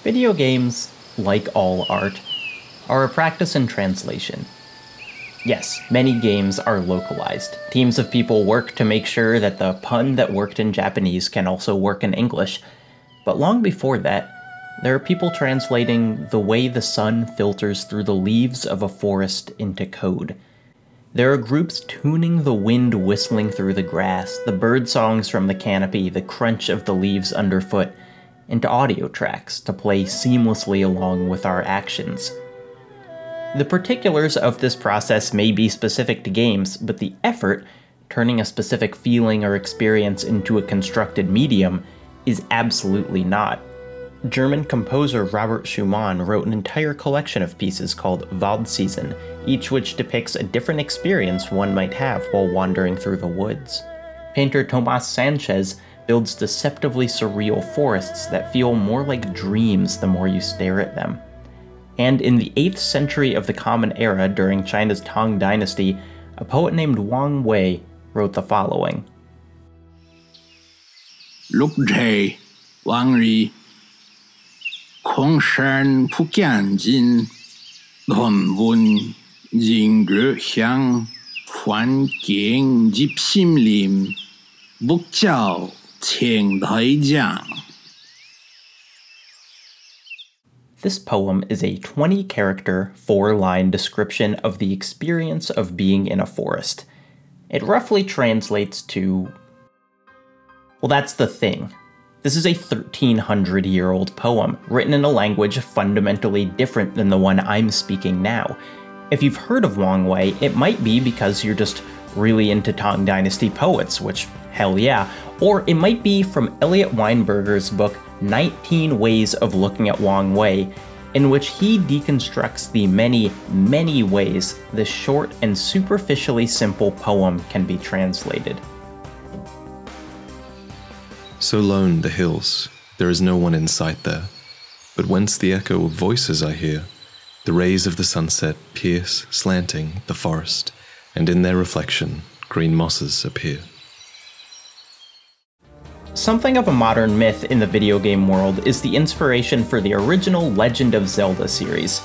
Video games, like all art, are a practice in translation. Yes, many games are localized. Teams of people work to make sure that the pun that worked in Japanese can also work in English. But long before that, there are people translating the way the sun filters through the leaves of a forest into code. There are groups tuning the wind whistling through the grass, the bird songs from the canopy, the crunch of the leaves underfoot, into audio tracks to play seamlessly along with our actions. The particulars of this process may be specific to games, but the effort, turning a specific feeling or experience into a constructed medium, is absolutely not. German composer Robert Schumann wrote an entire collection of pieces called Waldseason, each which depicts a different experience one might have while wandering through the woods. Painter Tomas Sanchez builds deceptively surreal forests that feel more like dreams the more you stare at them. And in the 8th century of the Common Era during China's Tang Dynasty, a poet named Wang wrote the following. Lúc thề, Wang Ri, Khong Shan Pu Kian Jin, Hon Wun, Jing Ru Xiang, Huan King Jip Sim Lim, Buk Jiao, Qing Dai Jiang. This poem is a 20-character, 4-line description of the experience of being in a forest. It roughly translates to... Well, that's the thing. This is a 1,300-year-old poem, written in a language fundamentally different than the one I'm speaking now. If you've heard of Wang Wei, it might be because you're just really into Tang Dynasty poets, which, hell yeah, or it might be from Eliot Weinberger's book 19 Ways of Looking at Wang Wei, in which he deconstructs the many, many ways this short and superficially simple poem can be translated. So lone the hills, there is no one in sight there, but whence the echo of voices I hear, the rays of the sunset pierce, slanting, the forest, and in their reflection, green mosses appear. Something of a modern myth in the video game world is the inspiration for the original Legend of Zelda series.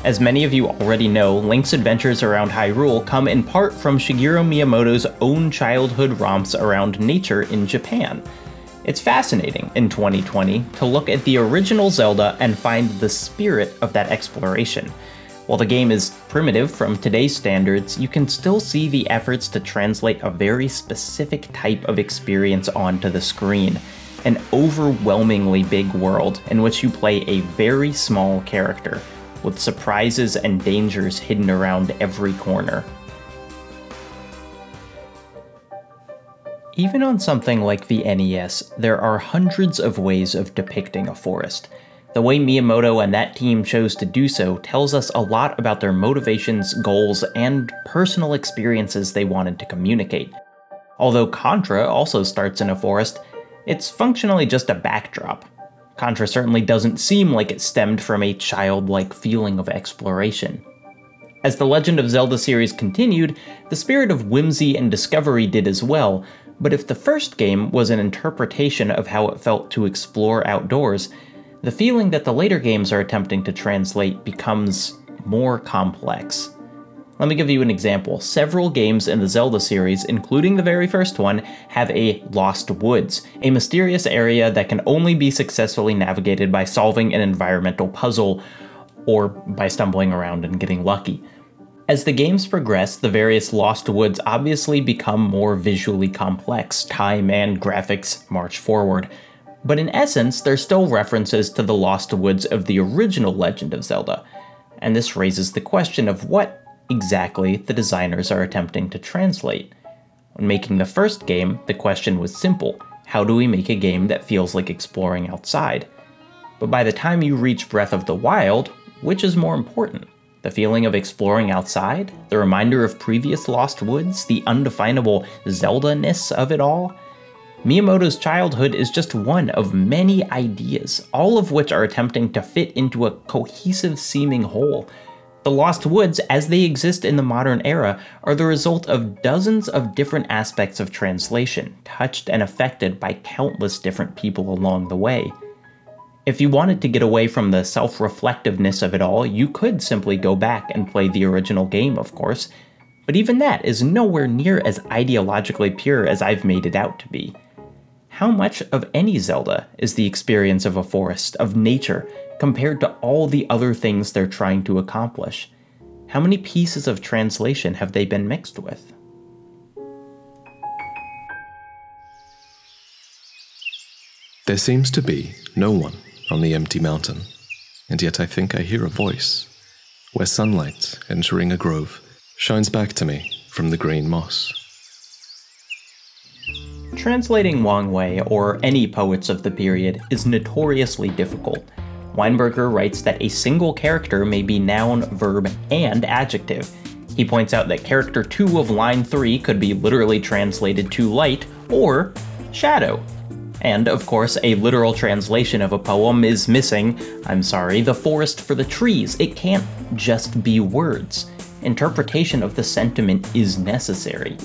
As many of you already know, Link's adventures around Hyrule come in part from Shigeru Miyamoto's own childhood romps around nature in Japan. It's fascinating, in 2020, to look at the original Zelda and find the spirit of that exploration. While the game is primitive from today's standards, you can still see the efforts to translate a very specific type of experience onto the screen. An overwhelmingly big world in which you play a very small character, with surprises and dangers hidden around every corner. Even on something like the NES, there are hundreds of ways of depicting a forest. The way Miyamoto and that team chose to do so tells us a lot about their motivations, goals, and personal experiences they wanted to communicate. Although Contra also starts in a forest, it's functionally just a backdrop. Contra certainly doesn't seem like it stemmed from a childlike feeling of exploration. As the Legend of Zelda series continued, the spirit of whimsy and discovery did as well, but if the first game was an interpretation of how it felt to explore outdoors, the feeling that the later games are attempting to translate becomes more complex. Let me give you an example. Several games in the Zelda series, including the very first one, have a Lost Woods, a mysterious area that can only be successfully navigated by solving an environmental puzzle, or by stumbling around and getting lucky. As the games progress, the various Lost Woods obviously become more visually complex. Time and graphics march forward. But in essence, they're still references to the Lost Woods of the original Legend of Zelda, and this raises the question of what exactly the designers are attempting to translate. When making the first game, the question was simple: how do we make a game that feels like exploring outside? But by the time you reach Breath of the Wild, which is more important? The feeling of exploring outside? The reminder of previous Lost Woods? The undefinable Zelda-ness of it all? Miyamoto's childhood is just one of many ideas, all of which are attempting to fit into a cohesive-seeming whole. The Lost Woods, as they exist in the modern era, are the result of dozens of different aspects of translation, touched and affected by countless different people along the way. If you wanted to get away from the self-reflectiveness of it all, you could simply go back and play the original game, of course, but even that is nowhere near as ideologically pure as I've made it out to be. How much of any Zelda is the experience of a forest, of nature, compared to all the other things they're trying to accomplish? How many pieces of translation have they been mixed with? There seems to be no one on the empty mountain, and yet I think I hear a voice, where sunlight, entering a grove, shines back to me from the green moss. Translating Wang, or any poets of the period, is notoriously difficult. Weinberger writes that a single character may be noun, verb, and adjective. He points out that character 2 of line 3 could be literally translated to light or shadow. And, of course, a literal translation of a poem is missing, the forest for the trees. It can't just be words. Interpretation of the sentiment is necessary.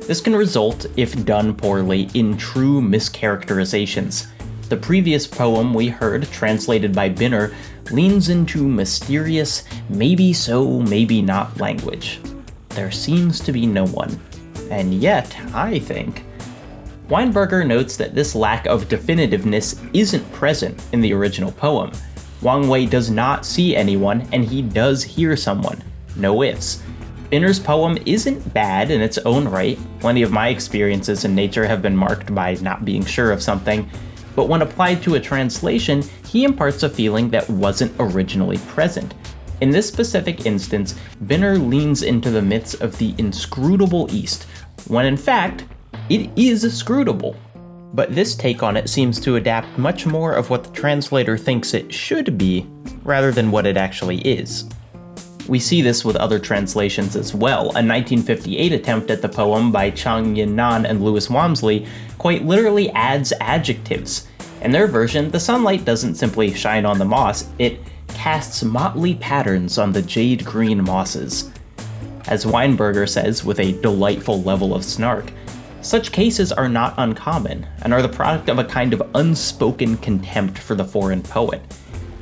This can result, if done poorly, in true mischaracterizations. The previous poem we heard, translated by Binner, leans into mysterious, maybe so, maybe not language. There seems to be no one. And yet, I think, Weinberger notes that this lack of definitiveness isn't present in the original poem. Wang Wei does not see anyone, and he does hear someone. No ifs. Binner's poem isn't bad in its own right. Plenty of my experiences in nature have been marked by not being sure of something, but when applied to a translation, he imparts a feeling that wasn't originally present. In this specific instance, Binner leans into the myths of the inscrutable East, when in fact, it is scrutable. But this take on it seems to adapt much more of what the translator thinks it should be, rather than what it actually is. We see this with other translations as well. A 1958 attempt at the poem by Chang Yin-nan and Louis Walmsley quite literally adds adjectives. In their version, the sunlight doesn't simply shine on the moss, it casts motley patterns on the jade-green mosses. As Weinberger says with a delightful level of snark, such cases are not uncommon, and are the product of a kind of unspoken contempt for the foreign poet.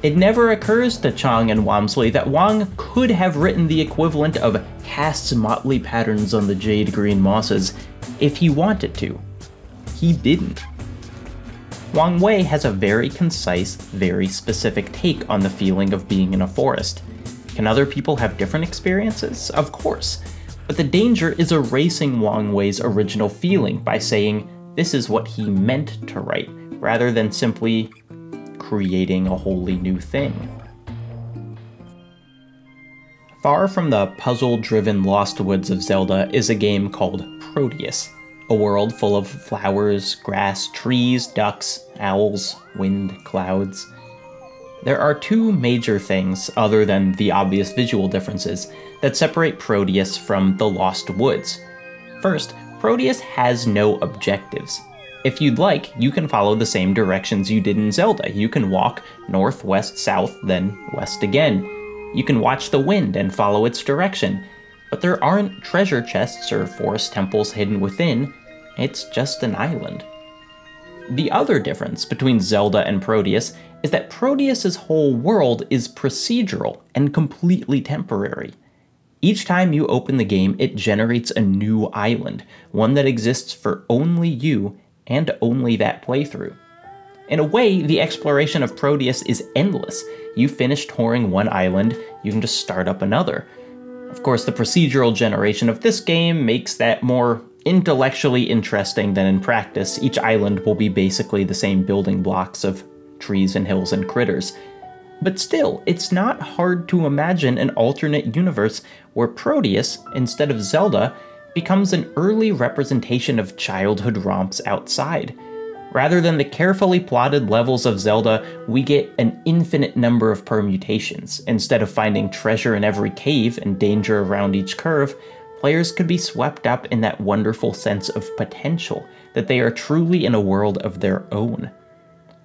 It never occurs to Chang and Walmsley that Wang could have written the equivalent of casts motley patterns on the jade-green mosses if he wanted to. He didn't. Wang Wei has a very concise, very specific take on the feeling of being in a forest. Can other people have different experiences? Of course. But the danger is erasing Wang Wei's original feeling by saying this is what he meant to write, rather than simply creating a wholly new thing. Far from the puzzle-driven Lost Woods of Zelda is a game called Proteus, a world full of flowers, grass, trees, ducks, owls, wind, clouds. There are two major things, other than the obvious visual differences, that separate Proteus from the Lost Woods. First, Proteus has no objectives. If you'd like, you can follow the same directions you did in Zelda. You can walk north, west, south, then west again. You can watch the wind and follow its direction. But there aren't treasure chests or forest temples hidden within. It's just an island. The other difference between Zelda and Proteus is that Proteus's whole world is procedural and completely temporary. Each time you open the game, it generates a new island, one that exists for only you and only that playthrough. In a way, the exploration of Proteus is endless. You finish touring one island, you can just start up another. Of course, the procedural generation of this game makes that more intellectually interesting than in practice. Each island will be basically the same building blocks of trees and hills and critters. But still, it's not hard to imagine an alternate universe where Proteus, instead of Zelda, becomes an early representation of childhood romps outside. Rather than the carefully plotted levels of Zelda, we get an infinite number of permutations. Instead of finding treasure in every cave and danger around each curve, players could be swept up in that wonderful sense of potential, that they are truly in a world of their own.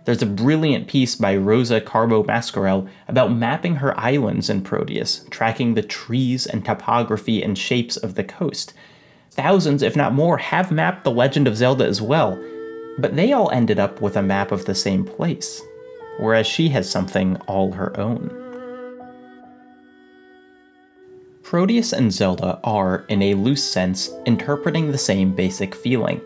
There's a brilliant piece by Rosa Carbo-Mascarell about mapping her islands in Proteus, tracking the trees and topography and shapes of the coast. Thousands, if not more, have mapped The Legend of Zelda as well, but they all ended up with a map of the same place. whereas she has something all her own. Proteus and Zelda are, in a loose sense, interpreting the same basic feeling.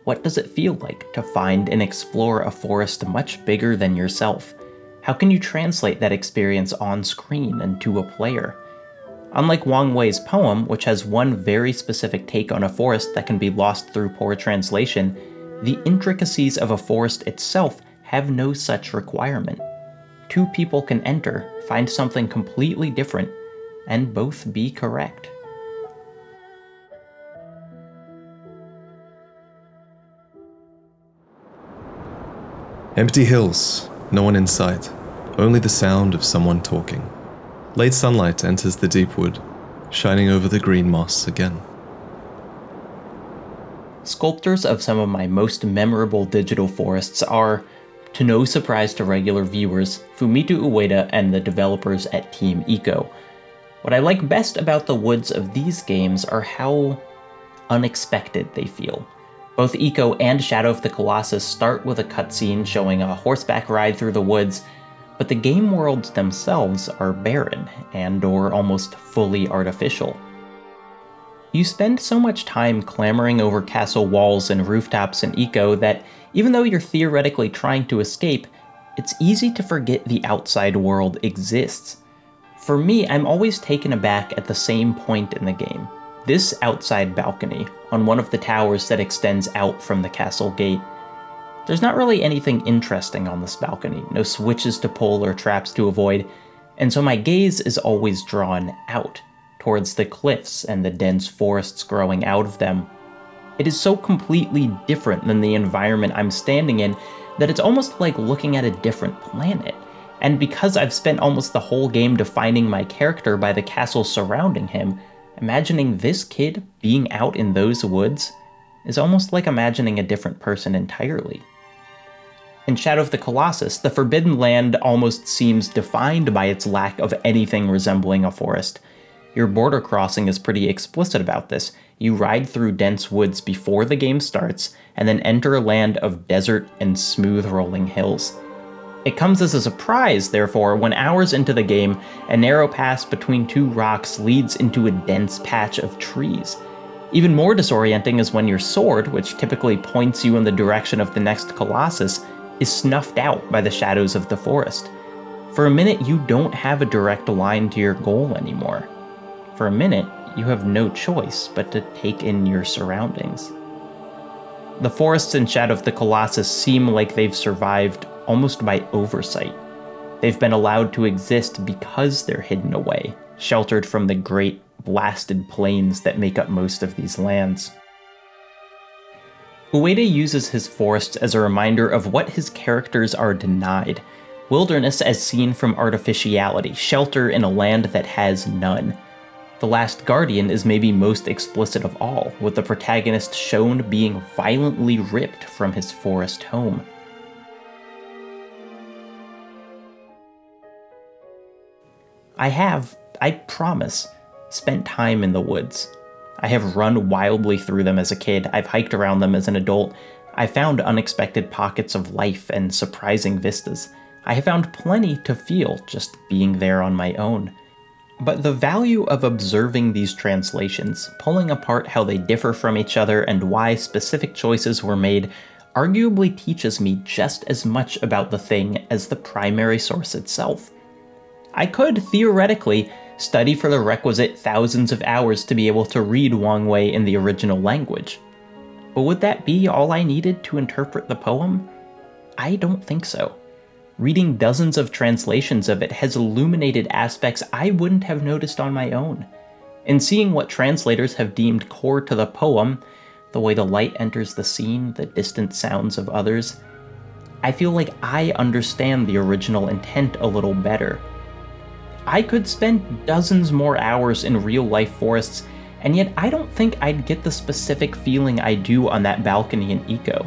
What does it feel like to find and explore a forest much bigger than yourself? How can you translate that experience on screen and to a player? Unlike Wang Wei's poem, which has one very specific take on a forest that can be lost through poor translation, the intricacies of a forest itself have no such requirement. Two people can enter, find something completely different, and both be correct. Empty hills, no one in sight, only the sound of someone talking. Late sunlight enters the deep wood, shining over the green moss again. Sculptors of some of my most memorable digital forests are, to no surprise to regular viewers, Fumito Ueda and the developers at Team Ico. What I like best about the woods of these games are how unexpected they feel. Both Ico and Shadow of the Colossus start with a cutscene showing a horseback ride through the woods, but the game worlds themselves are barren and/or almost fully artificial. You spend so much time clambering over castle walls and rooftops in Ico that even though you're theoretically trying to escape, it's easy to forget the outside world exists. For me, I'm always taken aback at the same point in the game. This outside balcony, on one of the towers that extends out from the castle gate. There's not really anything interesting on this balcony, no switches to pull or traps to avoid, and so my gaze is always drawn out, towards the cliffs and the dense forests growing out of them. It is so completely different than the environment I'm standing in that it's almost like looking at a different planet. And because I've spent almost the whole game defining my character by the castle surrounding him, imagining this kid being out in those woods is almost like imagining a different person entirely. In Shadow of the Colossus, the Forbidden Land almost seems defined by its lack of anything resembling a forest. Your border crossing is pretty explicit about this. You ride through dense woods before the game starts, and then enter a land of desert and smooth rolling hills. It comes as a surprise, therefore, when hours into the game, a narrow pass between two rocks leads into a dense patch of trees. Even more disorienting is when your sword, which typically points you in the direction of the next Colossus, is snuffed out by the shadows of the forest. For a minute, you don't have a direct line to your goal anymore. For a minute, you have no choice but to take in your surroundings. The forests in Shadow of the Colossus seem like they've survived almost by oversight. They've been allowed to exist because they're hidden away, sheltered from the great, blasted plains that make up most of these lands. Ueda uses his forests as a reminder of what his characters are denied. Wilderness as seen from artificiality, shelter in a land that has none. The Last Guardian is maybe most explicit of all, with the protagonist shown being violently ripped from his forest home. I promise, spent time in the woods. I have run wildly through them as a kid, I've hiked around them as an adult, I found unexpected pockets of life and surprising vistas. I have found plenty to feel just being there on my own. But the value of observing these translations, pulling apart how they differ from each other and why specific choices were made, arguably teaches me just as much about the thing as the primary source itself. I could, theoretically, study for the requisite thousands of hours to be able to read Wang Wei in the original language. But would that be all I needed to interpret the poem? I don't think so. Reading dozens of translations of it has illuminated aspects I wouldn't have noticed on my own. And seeing what translators have deemed core to the poem, the way the light enters the scene, the distant sounds of others, I feel like I understand the original intent a little better. I could spend dozens more hours in real-life forests, and yet I don't think I'd get the specific feeling I do on that balcony in Ico.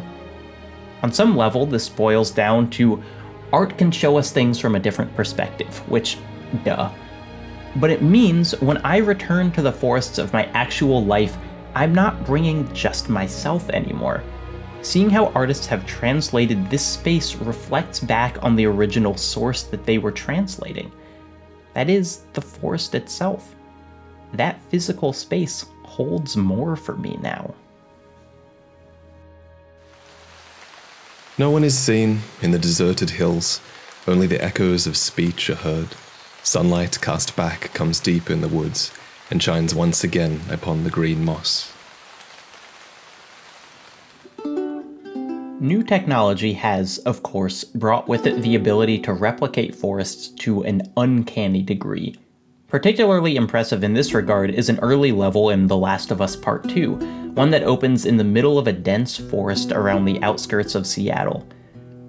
On some level, this boils down to art can show us things from a different perspective, which, duh. But it means when I return to the forests of my actual life, I'm not bringing just myself anymore. Seeing how artists have translated this space reflects back on the original source that they were translating. That is, the forest itself. That physical space holds more for me now. No one is seen in the deserted hills, only the echoes of speech are heard. Sunlight cast back comes deep in the woods and shines once again upon the green moss. New technology has, of course, brought with it the ability to replicate forests to an uncanny degree. Particularly impressive in this regard is an early level in The Last of Us Part 2, one that opens in the middle of a dense forest around the outskirts of Seattle.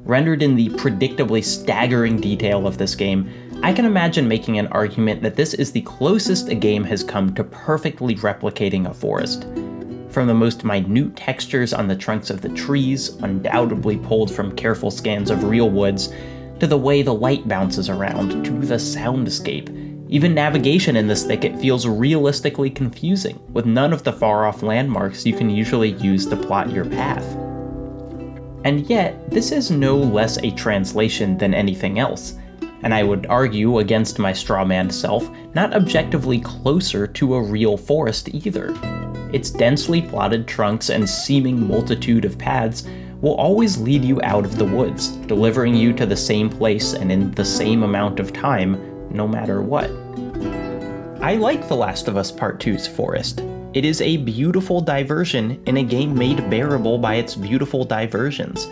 Rendered in the predictably staggering detail of this game, I can imagine making an argument that this is the closest a game has come to perfectly replicating a forest. From the most minute textures on the trunks of the trees, undoubtedly pulled from careful scans of real woods, to the way the light bounces around, to the soundscape. Even navigation in this thicket feels realistically confusing, with none of the far-off landmarks you can usually use to plot your path. And yet, this is no less a translation than anything else, and I would argue, against my strawman self, not objectively closer to a real forest either. Its densely plotted trunks and seeming multitude of paths will always lead you out of the woods, delivering you to the same place and in the same amount of time, no matter what. I like The Last of Us Part 2's forest. It is a beautiful diversion in a game made bearable by its beautiful diversions.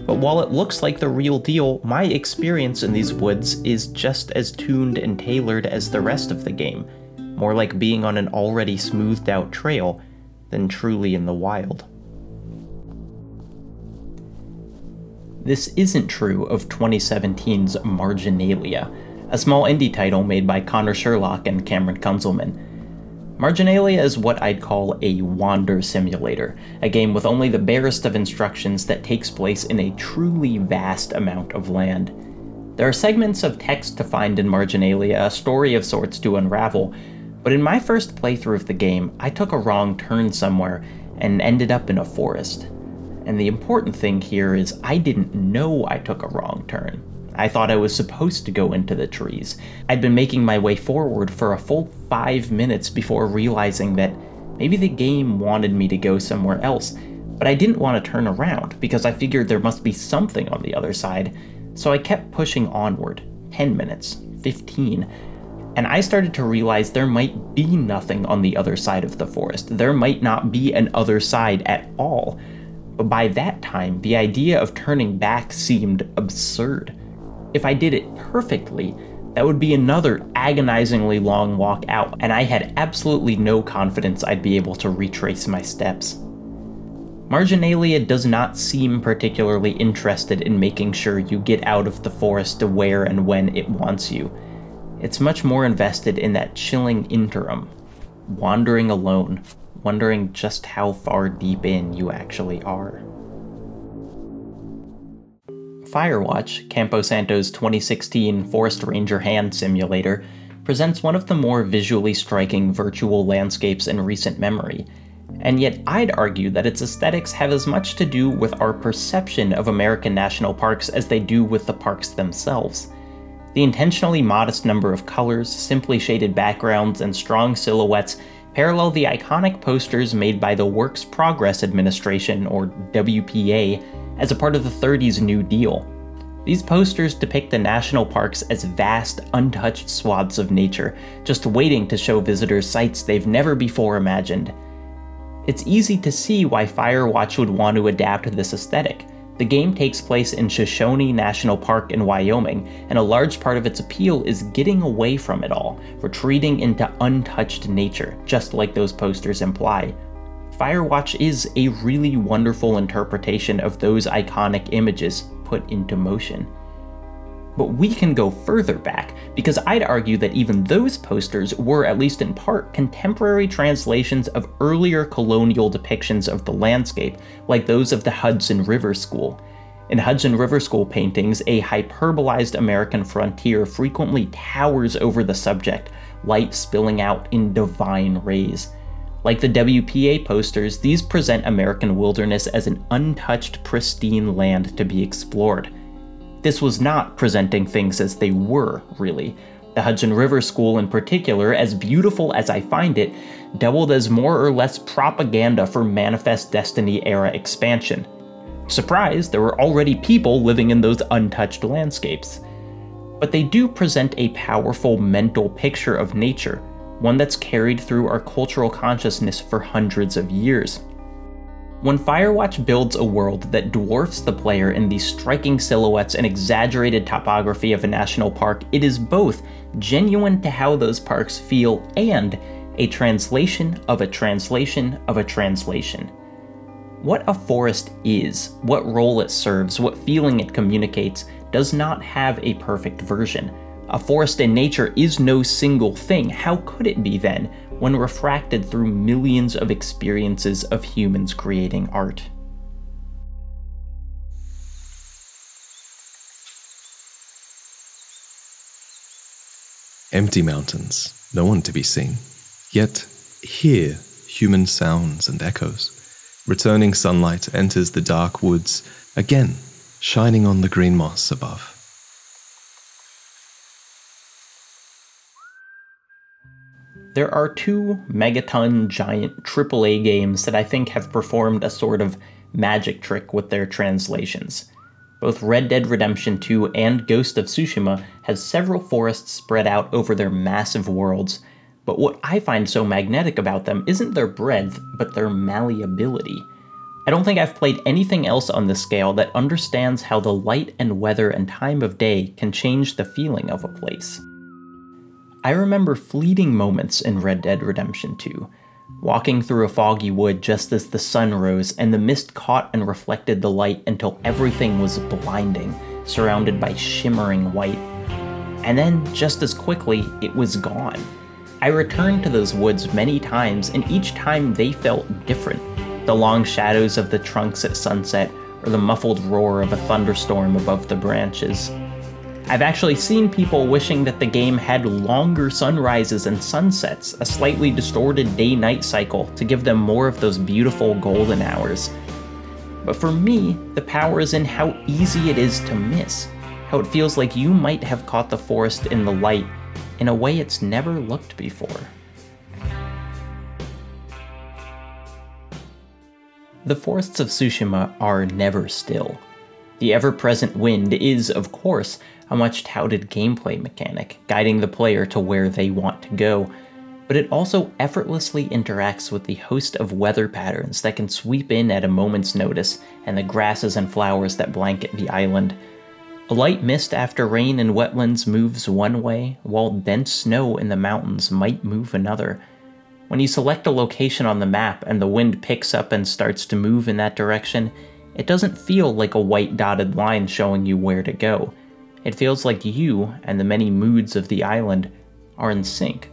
But while it looks like the real deal, my experience in these woods is just as tuned and tailored as the rest of the game, more like being on an already smoothed out trail than truly in the wild. This isn't true of 2017's Marginalia, a small indie title made by Connor Sherlock and Cameron Kunzelman. Marginalia is what I'd call a wander simulator, a game with only the barest of instructions that takes place in a truly vast amount of land. There are segments of text to find in Marginalia, a story of sorts to unravel, but in my first playthrough of the game, I took a wrong turn somewhere and ended up in a forest. And the important thing here is I didn't know I took a wrong turn. I thought I was supposed to go into the trees. I'd been making my way forward for a full 5 minutes before realizing that maybe the game wanted me to go somewhere else, but I didn't want to turn around because I figured there must be something on the other side, so I kept pushing onward. 10 minutes, 15, and I started to realize there might be nothing on the other side of the forest. There might not be an other side at all. But by that time, the idea of turning back seemed absurd. If I did it perfectly, that would be another agonizingly long walk out, and I had absolutely no confidence I'd be able to retrace my steps. Marginalia does not seem particularly interested in making sure you get out of the forest to where and when it wants you. It's much more invested in that chilling interim, wandering alone, wondering just how far deep in you actually are. Firewatch, Campo Santo's 2016 Forest Ranger Hand Simulator, presents one of the more visually striking virtual landscapes in recent memory, and yet I'd argue that its aesthetics have as much to do with our perception of American national parks as they do with the parks themselves. The intentionally modest number of colors, simply shaded backgrounds, and strong silhouettes parallel the iconic posters made by the Works Progress Administration, or WPA, as a part of the 30s New Deal. These posters depict the national parks as vast, untouched swaths of nature, just waiting to show visitors sights they've never before imagined. It's easy to see why Firewatch would want to adapt this aesthetic. The game takes place in Shoshone National Park in Wyoming, and a large part of its appeal is getting away from it all, retreating into untouched nature, just like those posters imply. Firewatch is a really wonderful interpretation of those iconic images put into motion. But we can go further back, because I'd argue that even those posters were, at least in part, contemporary translations of earlier colonial depictions of the landscape, like those of the Hudson River School. In Hudson River School paintings, a hyperbolized American frontier frequently towers over the subject, light spilling out in divine rays. Like the WPA posters, these present American wilderness as an untouched, pristine land to be explored. This was not presenting things as they were, really. The Hudson River School in particular, as beautiful as I find it, doubled as more or less propaganda for Manifest Destiny era expansion. Surprise, there were already people living in those untouched landscapes. But they do present a powerful mental picture of nature, one that's carried through our cultural consciousness for hundreds of years. When Firewatch builds a world that dwarfs the player in the striking silhouettes and exaggerated topography of a national park, it is both genuine to how those parks feel and a translation of a translation of a translation. What a forest is, what role it serves, what feeling it communicates, does not have a perfect version. A forest in nature is no single thing. How could it be then, when refracted through millions of experiences of humans creating art? Empty mountains, no one to be seen. Yet, here, human sounds and echoes. Returning sunlight enters the dark woods, again, shining on the green moss above. There are two megaton giant AAA games that I think have performed a sort of magic trick with their translations. Both Red Dead Redemption 2 and Ghost of Tsushima have several forests spread out over their massive worlds, but what I find so magnetic about them isn't their breadth, but their malleability. I don't think I've played anything else on this scale that understands how the light and weather and time of day can change the feeling of a place. I remember fleeting moments in Red Dead Redemption 2, walking through a foggy wood just as the sun rose and the mist caught and reflected the light until everything was blinding, surrounded by shimmering white. And then, just as quickly, it was gone. I returned to those woods many times, and each time they felt different. The long shadows of the trunks at sunset, or the muffled roar of a thunderstorm above the branches. I've actually seen people wishing that the game had longer sunrises and sunsets, a slightly distorted day-night cycle to give them more of those beautiful golden hours. But for me, the power is in how easy it is to miss, how it feels like you might have caught the forest in the light in a way it's never looked before. The forests of Tsushima are never still. The ever-present wind is, of course, a much-touted gameplay mechanic, guiding the player to where they want to go, but it also effortlessly interacts with the host of weather patterns that can sweep in at a moment's notice, and the grasses and flowers that blanket the island. A light mist after rain in wetlands moves one way, while dense snow in the mountains might move another. When you select a location on the map and the wind picks up and starts to move in that direction, it doesn't feel like a white dotted line showing you where to go. It feels like you and the many moods of the island are in sync.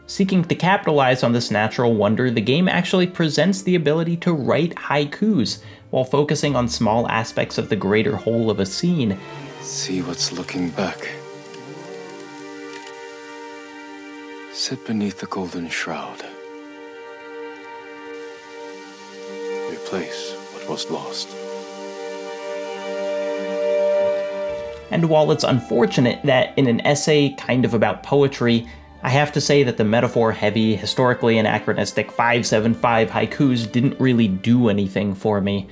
Seeking to capitalize on this natural wonder, the game actually presents the ability to write haikus while focusing on small aspects of the greater whole of a scene. See what's looking back. Sit beneath the golden shroud. Replace what was lost. And while it's unfortunate that in an essay kind of about poetry, I have to say that the metaphor-heavy, historically anachronistic 575 haikus didn't really do anything for me.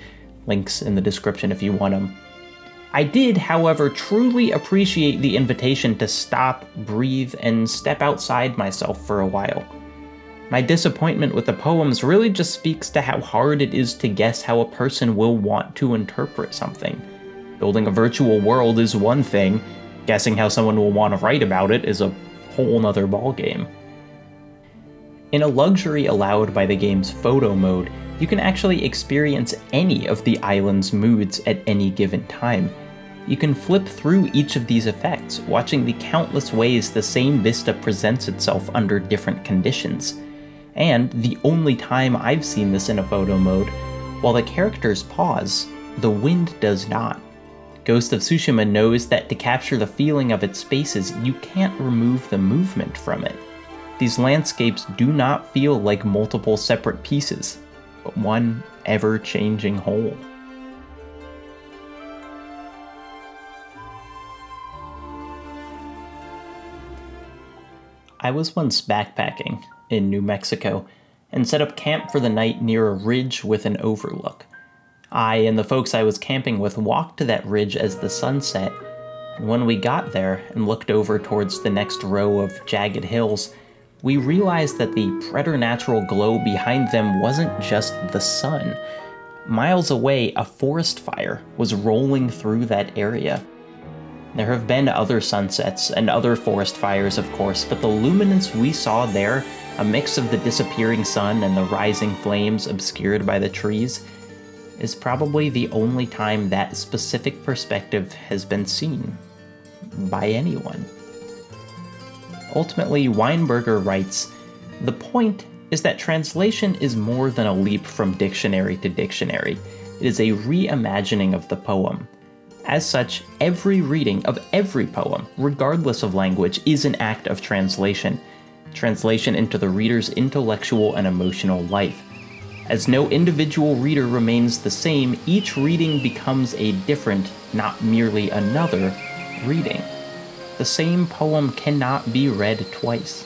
Links in the description if you want them. I did, however, truly appreciate the invitation to stop, breathe, and step outside myself for a while. My disappointment with the poems really just speaks to how hard it is to guess how a person will want to interpret something. Building a virtual world is one thing, guessing how someone will want to write about it is a whole nother ballgame. In a luxury allowed by the game's photo mode, you can actually experience any of the island's moods at any given time. You can flip through each of these effects, watching the countless ways the same vista presents itself under different conditions. And the only time I've seen this in a photo mode, while the characters pause, the wind does not. Ghost of Tsushima knows that to capture the feeling of its spaces, you can't remove the movement from it. These landscapes do not feel like multiple separate pieces, but one ever-changing whole. I was once backpacking in New Mexico and set up camp for the night near a ridge with an overlook. I and the folks I was camping with walked to that ridge as the sun set, and when we got there and looked over towards the next row of jagged hills, we realized that the preternatural glow behind them wasn't just the sun. Miles away, a forest fire was rolling through that area. There have been other sunsets and other forest fires, of course, but the luminance we saw there, a mix of the disappearing sun and the rising flames obscured by the trees, is probably the only time that specific perspective has been seen by anyone. Ultimately, Weinberger writes, "The point is that translation is more than a leap from dictionary to dictionary. It is a reimagining of the poem. As such, every reading of every poem, regardless of language, is an act of translation. Translation into the reader's intellectual and emotional life. As no individual reader remains the same, each reading becomes a different, not merely another, reading. The same poem cannot be read twice."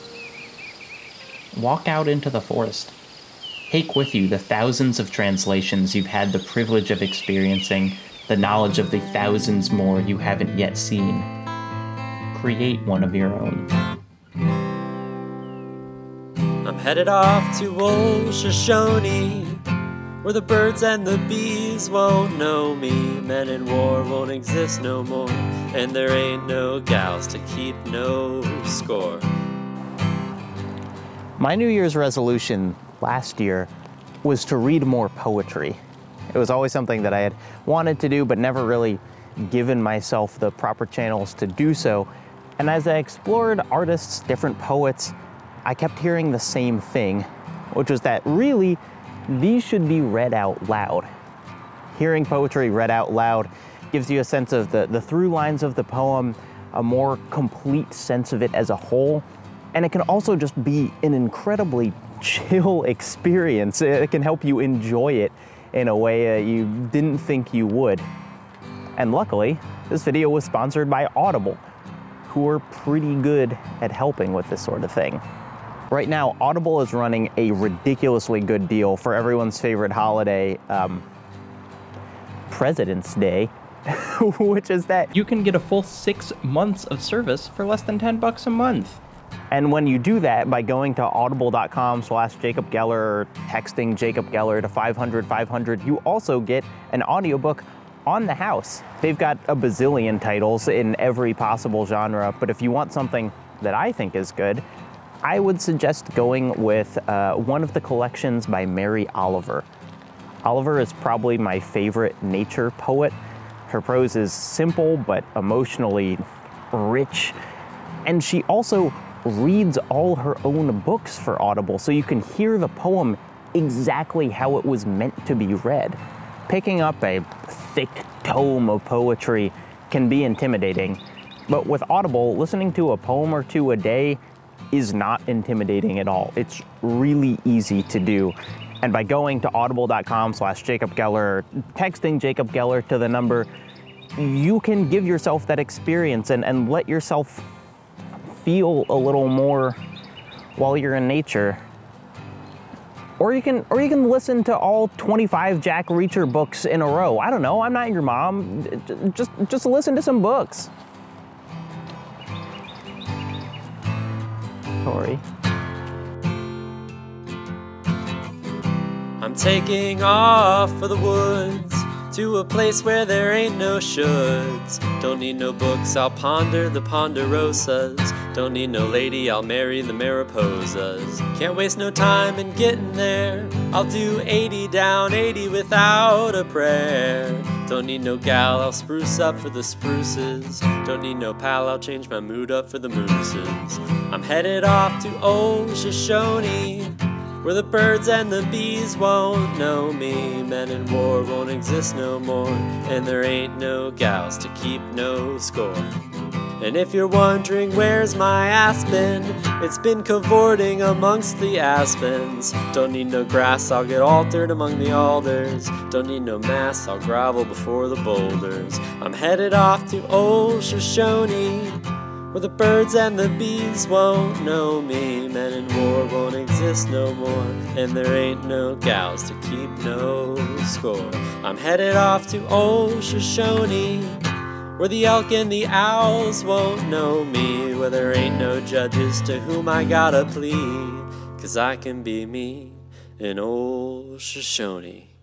Walk out into the forest. Take with you the thousands of translations you've had the privilege of experiencing, the knowledge of the thousands more you haven't yet seen. Create one of your own. I'm headed off to old Shoshone, where the birds and the bees won't know me. Men in war won't exist no more, and there ain't no gals to keep no score. My New Year's resolution last year was to read more poetry. It was always something that I had wanted to do, but never really given myself the proper channels to do so. And as I explored artists, different poets, I kept hearing the same thing, which was that really, these should be read out loud. Hearing poetry read out loud gives you a sense of the through lines of the poem, a more complete sense of it as a whole, and it can also just be an incredibly chill experience. It can help you enjoy it in a way you didn't think you would. And luckily, this video was sponsored by Audible, who are pretty good at helping with this sort of thing. Right now, Audible is running a ridiculously good deal for everyone's favorite holiday, President's Day, which is that you can get a full 6 months of service for less than $10 a month. And when you do that by going to audible.com/Jacob Geller or texting Jacob Geller to 500-500, you also get an audiobook on the house. They've got a bazillion titles in every possible genre, but if you want something that I think is good, I would suggest going with one of the collections by Mary Oliver. Oliver is probably my favorite nature poet. Her prose is simple but emotionally rich, and she also reads all her own books for Audible, so you can hear the poem exactly how it was meant to be read. Picking up a thick tome of poetry can be intimidating, but with Audible, listening to a poem or two a day is not intimidating at all. It's really easy to do. And by going to audible.com/Jacob Geller, texting Jacob Geller to the number, you can give yourself that experience and let yourself feel a little more while you're in nature. Or you can listen to all 25 Jack Reacher books in a row. I don't know, I'm not your mom. Just listen to some books. Sorry. I'm taking off for the woods, to a place where there ain't no shoulds. Don't need no books, I'll ponder the ponderosas. Don't need no lady, I'll marry the mariposas. Can't waste no time in getting there, I'll do 80 down, 80 without a prayer. Don't need no gal, I'll spruce up for the spruces. Don't need no pal, I'll change my mood up for the mooses. I'm headed off to old Shoshone, where the birds and the bees won't know me. Men in war won't exist no more, and there ain't no gals to keep no score. And if you're wondering where's my aspen, it's been cavorting amongst the aspens. Don't need no grass, I'll get altered among the alders. Don't need no mass, I'll grovel before the boulders. I'm headed off to old Shoshone, where the birds and the bees won't know me. Men in war won't exist no more, and there ain't no gals to keep no score. I'm headed off to old Shoshone, where the elk and the owls won't know me, where there ain't no judges to whom I gotta plead, 'cause I can be me in old Shoshone.